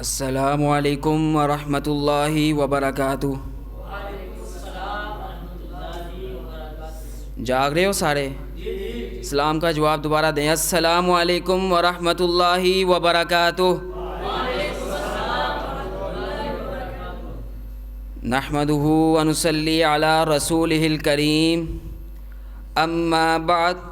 السلام علیکم ورحمۃ اللہ وبرکاتہ۔ جاگ رہے ہو سارے؟ اسلام کا جواب دوبارہ دیں۔ السلام علیکم ورحمۃ اللہ وبرکاتہ۔ نحمدہ ونصلی علی رسولہ الکریم، اما بعد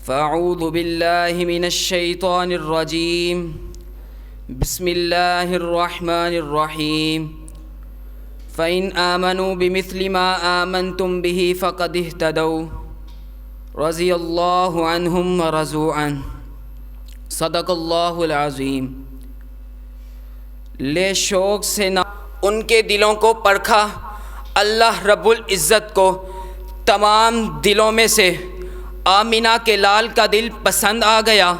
فاعوذ باللہ من الشیطان الرجیم، بسم اللہ الرحمن الرحیم۔ فَإِنْ آمَنُوا بِمِثْلِ مَا آمَنْتُمْ بِهِ فَقَدِ اهْتَدَوْا رضی اللہ عنہم ورضوا عنہ، صدق اللہ العظیم۔ لے شوق سے نہ ان کے دلوں کو پرکھا، اللہ رب العزت کو تمام دلوں میں سے آمینہ کے لال کا دل پسند آ گیا،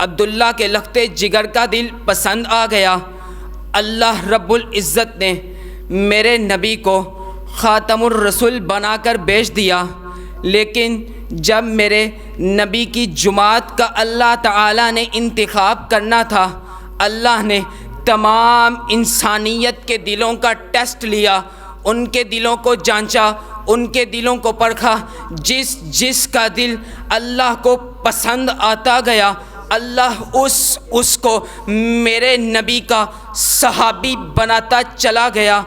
عبداللہ کے لخت جگر کا دل پسند آ گیا۔ اللہ رب العزت نے میرے نبی کو خاتم الرسول بنا کر بھیج دیا، لیکن جب میرے نبی کی جماعت کا اللہ تعالیٰ نے انتخاب کرنا تھا، اللہ نے تمام انسانیت کے دلوں کا ٹیسٹ لیا، ان کے دلوں کو جانچا، ان کے دلوں کو پرکھا۔ جس کا دل اللہ کو پسند آتا گیا، اللہ اس کو میرے نبی کا صحابی بناتا چلا گیا۔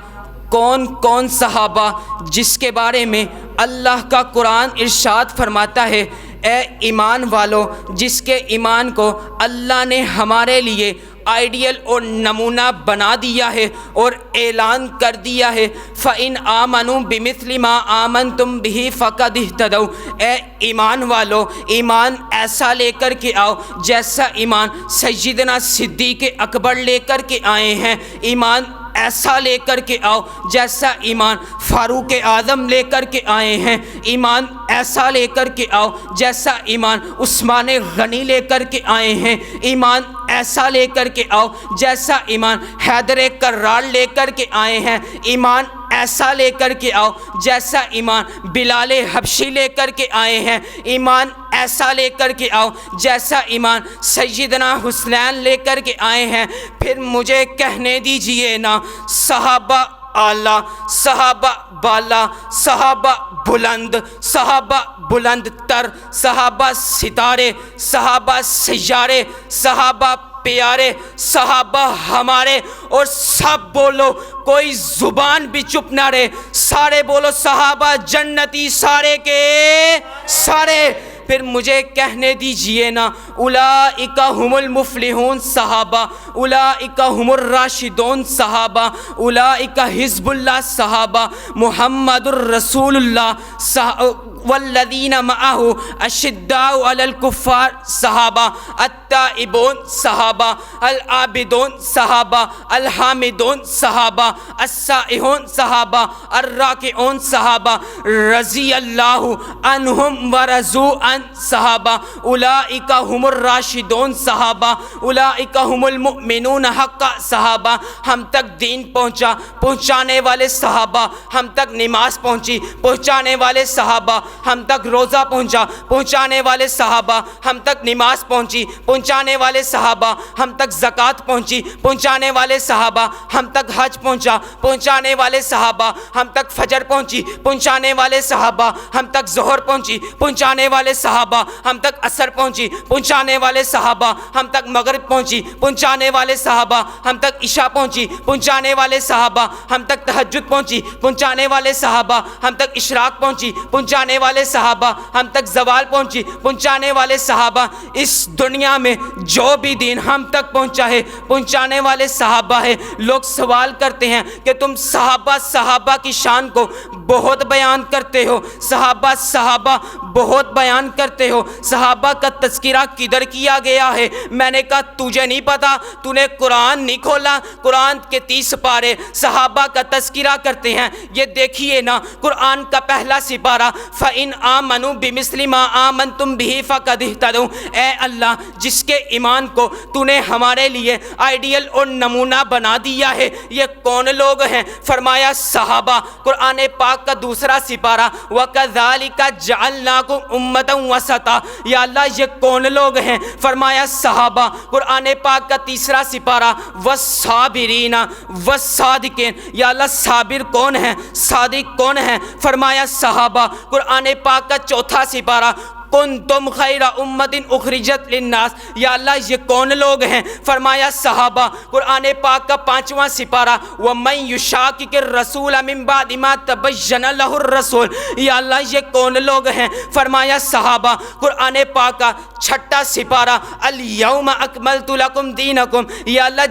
کون صحابہ جس کے بارے میں اللہ کا قرآن ارشاد فرماتا ہے، اے ایمان والو، جس کے ایمان کو اللہ نے ہمارے لیے آئیڈیل اور نمونہ بنا دیا ہے اور اعلان کر دیا ہے، فَإِنْ آمَنُوا بِمِثْلِ مَا آمَنْتُمْ بِهِ فَقَدِ اهْتَدَوْا۔ اے ایمان والو، ایمان ایسا لے کر کے آؤ جیسا ایمان سیدنا صدیق اکبر لے کر کے آئے ہیں، ایمان ایسا لے کر کے آؤ جیسا ایمان فاروق اعظم لے کر کے آئے ہیں، ایمان ایسا لے کر کے آؤ جیسا ایمان عثمان غنی لے کر کے آئے ہیں، ایمان ایسا لے کر کے آؤ جیسا ایمان حیدر کرار لے کر کے آئے ہیں، ایمان ایسا لے کر کے آؤ جیسا ایمان بلال حبشی لے کر کے آئے ہیں، ایمان ایسا لے کر کے آؤ جیسا ایمان سیدنا حسین لے کر کے آئے ہیں۔ پھر مجھے کہنے دیجئے نا، صحابہ اعلیٰ، صحابہ بالا، صحابہ بلند تر، صحابہ ستارے، صحابہ سیارے، صحابہ پیارے، صحابہ ہمارے، اور سب بولو، کوئی زبان بھی چپ نہ رہے، سارے بولو صحابہ جنتی سارے کے سارے۔ پھر مجھے کہنے دیجئے نا، اولئک ہم المفلحون صحابہ، اولئک ہم الراشدون صحابہ، اولئک حزب اللہ صحابہ، محمد الرسول اللہ والذین معہ اشداء علی الکفار صحابہ، التائبون صحابہ، العابدون صحابہ، الحامدون صحابہ، السائحون صحابہ، الراکعون صحابہ، رضی اللہ عنہم ورضوا عن صحابہ، اولئک ہم الراشدون صحابہ، اولئک ہم المؤمنون حقا صحابہ۔ ہم تک دین پہنچا، پہنچانے والے صحابہ، ہم تک نماز پہنچی، پہنچانے والے صحابہ، ہم تک روزہ پہنچا، پہنچانے والے صحابہ، ہم تک نماز پہنچی، پہنچانے والے صحابہ، ہم تک زکوٰۃ پہنچی، پہنچانے والے صحابہ، ہم تک حج پہنچا، پہنچانے والے صحابہ، ہم تک فجر پہنچی، پہنچانے والے صحابہ، ہم تک ظہر پہنچی، پہنچانے والے صحابہ، ہم تک عصر پہنچی، پہنچانے والے صحابہ، ہم تک مغرب پہنچی، پہنچانے والے صحابہ، ہم تک عشاء پہنچی، پہنچانے والے صحابہ، ہم تک تہجد پہنچی، پہنچانے والے صحابہ، ہم تک اشراق پہنچی، پہنچانے والے صحابہ، ہم تک زوال پہنچی، پہنچانے والے صحابہ۔ اس دنیا میں جو بھی دین ہم تک پہنچا ہے، پہنچانے والے صحابہ ہے۔ لوگ سوال کرتے ہیں کہ تم صحابہ کی شان کو بہت بیان کرتے ہو، صحابہ بہت بیان کرتے ہو، صحابہ کا تذکرہ کدھر کیا گیا ہے؟ میں نے کہا تجھے نہیں پتا، تو نے قرآن نہیں کھولا؟ قرآن کے 30 پارے صحابہ کا تذکرہ کرتے ہیں۔ یہ دیکھیے نا، قرآن کا پہلا سپارہ، فَإِنْ آمَنُوا بِمِثْلِ مَا آمَنْتُمْ بِهِ فَقَدِ اهْتَدَوْا۔ اے اللہ، جس جس کے ایمان کو تو نے ہمارے لیے آئیڈیل اور نمونہ بنا دیا ہے، یہ کون لوگ ہیں؟ فرمایا صحابہ۔ قرآن پاک کا دوسرا سپارہ وَكَذَلِكَ جَعَلْنَاكُمْ أُمَّةً وَسَطًا، یا اللہ یہ کون لوگ ہیں؟ فرمایا صحابہ۔ قرآن پاک کا تیسرا سپارہ وَالصَّابِرِينَ وَالصَّادِقِينَ، یا اللہ صابر کون ہیں، صادق کون ہیں؟ فرمایا صحابہ۔ قرآن پاک کا چوتھا سپارہ کنتم خیر امت اخرجت للناس، یا اللہ یہ کون لوگ ہیں؟ فرمایا صحابہ۔ قرآن پاک کا پانچواں سپارہ وَمَن يُشَاقِقِ الرَّسُولَ مِن بَعْدِ مَا تَبَيَّنَ لَهُ الرُّشْدُ، یا اللہ یہ کون لوگ ہیں؟ فرمایا صحابہ۔ قرآن پاک کا چھٹا سپارہ الیوم اکملت لکم دینکم، یا اللہ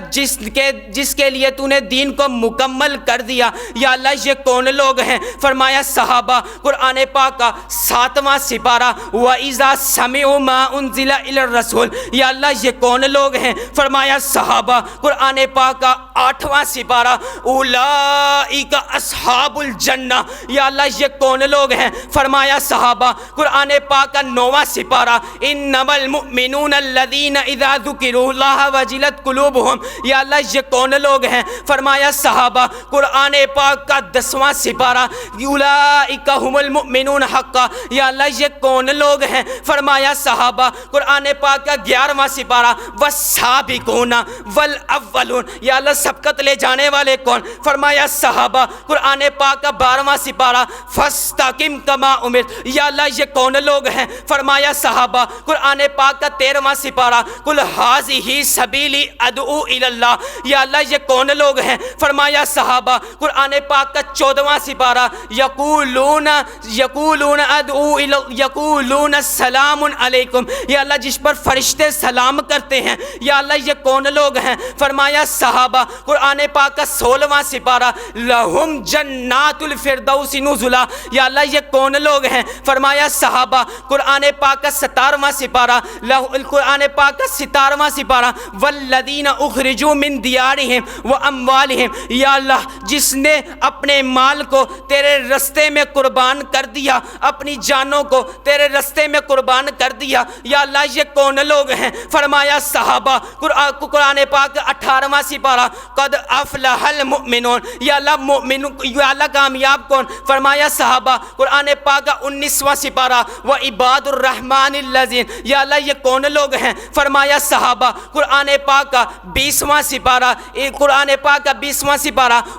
جس کے لیے تو نے دین کو مکمل کر دیا، یا اللہ یہ کون لوگ ہیں؟ فرمایا صحابہ۔ قرآن پاک کا ساتواں سپارہ وَإِذَا سَمِعُوا مَا أُنزِلَ إِلَى الرَّسُولِ، یا اللہ یہ کون لوگ ہیں؟ فرمایا صحابہ۔ قرآن پاک کا آٹھواں سپارہ اولئک اصحاب الجنہ، یا اللہ یہ کون لوگ ہیں؟ فرمایا صحابہ۔ قرآن پاک کا نواں سپارہ انما المؤمنون الذین اذا ذکروا اللہ وجلت قلوبہم، یا اللہ یہ کون لوگ ہیں؟ فرمایا صحابہ۔ قرآن پاک کا دسواں سپارہ اولئک هم المؤمنون حقا، یا اللہ یہ کون لوگ ہیں؟ فرمایا صحابہ۔ قرآن پاک کا 11واں سپارہ والسابقون والاولون، یا اللہ سبقت لے جانے والے کون؟ فرمایا صحابہ۔ قرآن پاک کا 12واں سپارہ فاستقم کما امرت، یا اللہ یہ کون لوگ ہیں؟ فرمایا صحابہ۔ قرآن پاک کا 13واں سپارہ قل ھذہ سبیلی ادعو الی اللہ، یا اللہ یہ کون لوگ ہیں؟ فرمایا صحابہ۔ قرآن پاک کا 14واں سپارہ یقولون السلام علیکم، یا اللہ جس پر فرشتے سلام کرتے ہیں، یا اللہ یہ کون لوگ ہیں؟ فرمایا صحابہ۔ قرآن پاک کا 16واں سپارہ لہم جنات الفردوس نزلا، یا اللہ یہ کون لوگ ہیں؟ فرمایا صحابہ۔ قرآن پاک کا 17واں سپارہ قرآن پاک کا 17واں سپارہ والذین اخرجوا من دیارہم واموالہم، یا اللہ جس نے اپنے مال کو تیرے رستے میں قربان کر دیا، اپنی جانوں کو تیرے رستے میں قربان کر دیا، یا اللہ یہ کون لوگ ہیں؟ فرمایا صحابہ۔ قرآن پاک 18واں سپارہ قد افلح المؤمنون، یا اللہ کامیاب کون؟ فرمایا صحابہ۔ قرآن پاک کا 19واں سپارہ وعباد الرحمن الذین، یا اللہ یہ کون لوگ ہیں؟ فرمایا صحابہ۔ قرآن پاک کا 20واں سپارہ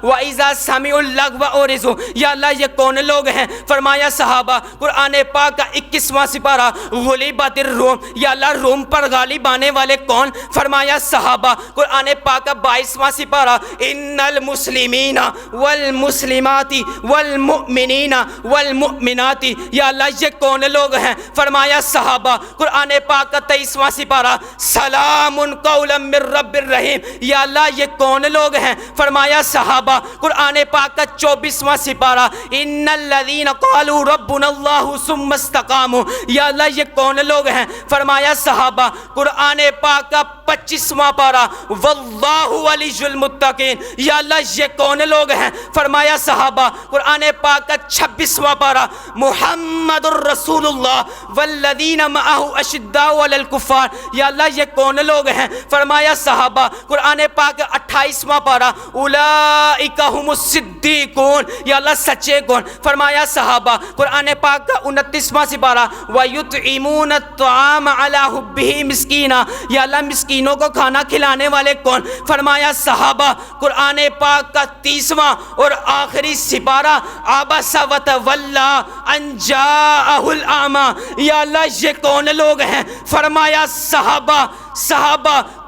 وَإِذَا سَمِعُوا اللَّغْوَ أُعْرِضُوا، یا اللہ یہ کون لوگ ہیں؟ فرمایا صحابہ۔ قرآن پاک کا 21واں سپارہ غلبت الروم، یا اللہ روم پر غالب آنے والے کون؟ فرمایا صحابہ۔ قرآن پاک کا 22واں سپارہ ان المسلمین والمسلمات والمؤمنین والمؤمنات، یا اللہ یہ کون لوگ ہیں؟ فرمایا صحابہ۔ قرآن پاک کا 23واں سپارہ سلام قولا من رب الرحیم، یا اللہ یہ کون لوگ ہیں؟ فرمایا صحابہ۔ قرآن پاک کا 24واں سپارہ ان الذین قالوا ربنا اللہ ثم استقاموا، یا اللہ یہ کون لوگ ہیں؟ فرمایا صحابہ۔ قرآن پاک کا 25واں پارہ واللہ ولی المتقین، یا اللہ یہ کون لوگ ہیں؟ فرمایا صحابہ۔ قرآن پاک کا 26واں پارہ محمد الرسول اللہ والذین معہ اشداء علی الکفار، یا اللہ یہ کون لوگ ہیں؟ فرمایا صحابہ۔ قرآن پاک کا 28واں پارہ اولئک هم الصدیقون، یا اللہ سچے کون؟ فرمایا صحابہ۔ قرآن پاک کا 29واں سپارہ وَيُطْعِمُونَ الطَّعَامَ عَلَىٰ حُبِّهِ مِسْكِينًا، یا اللہ مسکینوں کو کھانا کھلانے والے کون؟ فرمایا صحابہ۔ قرآن پاک کا 30واں اور آخری سپارہ عَبَسَ وَتَوَلَّىٰ أَن جَاءَهُ الْأَعْمَىٰ، یا اللہ یہ کون لوگ ہیں؟ فرمایا صحابہ۔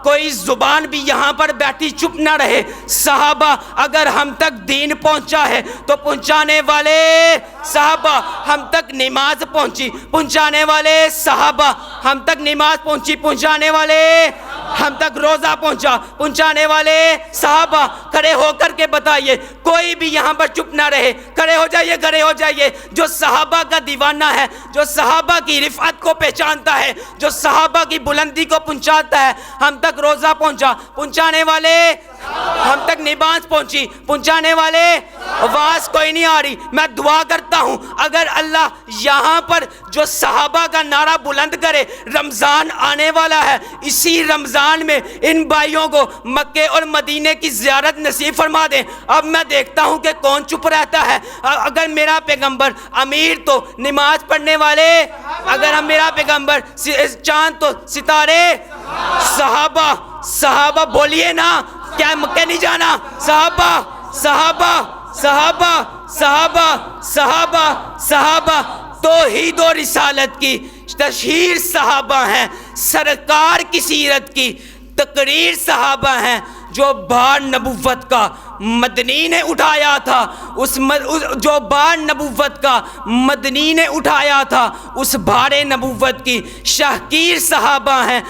کوئی زبان بھی یہاں پر بیٹھی چپ نہ رہے۔ صحابہ اگر ہم تک دین پہنچا ہے تو پہنچانے والے صحابہ، ہم تک نماز پہنچانے والے صحابہ، ہم تک نماز پہنچانے والے، ہم تک روزہ پہنچانے والے صحابہ، کھڑے ہو کر کے بتائیے، کوئی بھی یہاں پر چپ نہ رہے، کھڑے ہو جائیے، جو صحابہ کا دیوانہ ہے، جو صحابہ کی رفعت کو پہچانتا ہے، جو صحابہ کی بلندی کو پہنچاتا ہے، ہم تک روزہ پہنچانے والے ہم تک نہیں بات پہنچی، پہنچانے والے آواز کوئی نہیں آ رہی. میں دعا کرتا ہوں اگر اللہ یہاں پر جو صحابہ کا نعرہ بلند کرے، رمضان آنے والا ہے، اسی رمضان میں ان بھائیوں کو مکے اور مدینے کی زیارت نصیب فرما دیں. اب میں دیکھتا ہوں کہ کون چپ رہتا ہے. اگر میرا پیغمبر امیر تو نماز پڑھنے والے، اگر ہم میرا پیغمبر چاند تو ستارے، صحابہ صحابہ بولیے نا، کیا مکے نہیں جانا؟ صحابہ صحابہ صحابہ صحابہ صحابہ صحابہ توحید و رسالت کی تشہیر صحابہ ہیں، سرکار کی سیرت کی تقریر صحابہ ہیں. جو بار نبوت کا مدنی نے اٹھایا تھا، جو بار نبوت کا مدنی نے اٹھایا تھا، اس بار نبوت کی شاہکیر صحابہ ہیں.